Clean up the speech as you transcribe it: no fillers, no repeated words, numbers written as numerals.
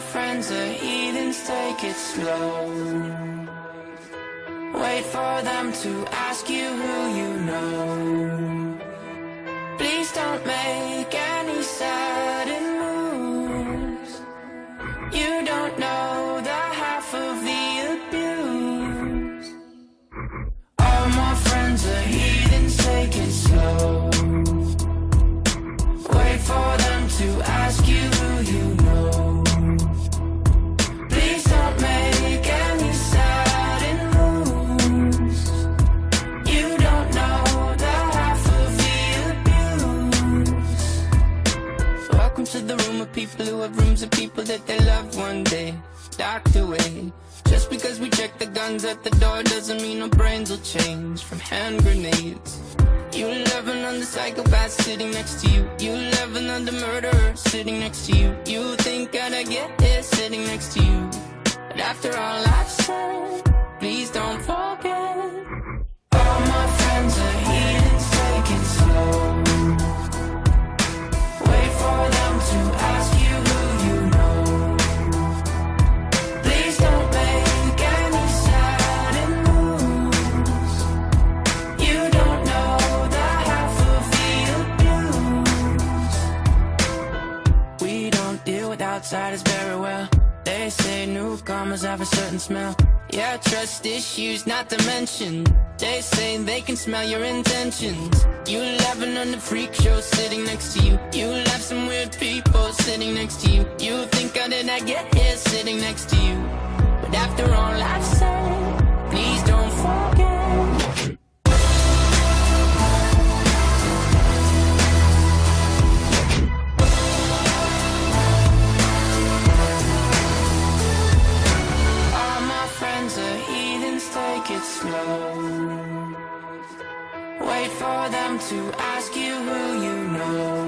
friends are heathens, take it slow. Wait for them to ask you who you know. Please don't make any sudden moves. You don't know the half of the abuse. All my friends are heathens, take it slow. Wait for them to ask you who you know. Please don't make any sudden moves. You don't know the half of the abuse. Welcome to the room of people who have rooms of people that they love one day docked away. Just because we check the guns at the door doesn't mean our brains will change from hand grenades. You love another psychopath sitting next to you. You love another murderer sitting next to you. You think I'd get here sitting next to you. But after all I've said, please don't forget. All my friends are heathens, take it slow. Wait for them to ask you who you know. Please don't make any sudden moves. You don't know the half of the abuse. We don't deal with outsiders very well. They say newcomers have a certain smell. Yeah, trust issues not to mention. They say they can smell your intentions. You laughing on the freak show sitting next to you. You laugh some weird people sitting next to you. You think how did I get here sitting next to you? But after all I've said, please don't forget. Take it slow. Wait for them to ask you who you know.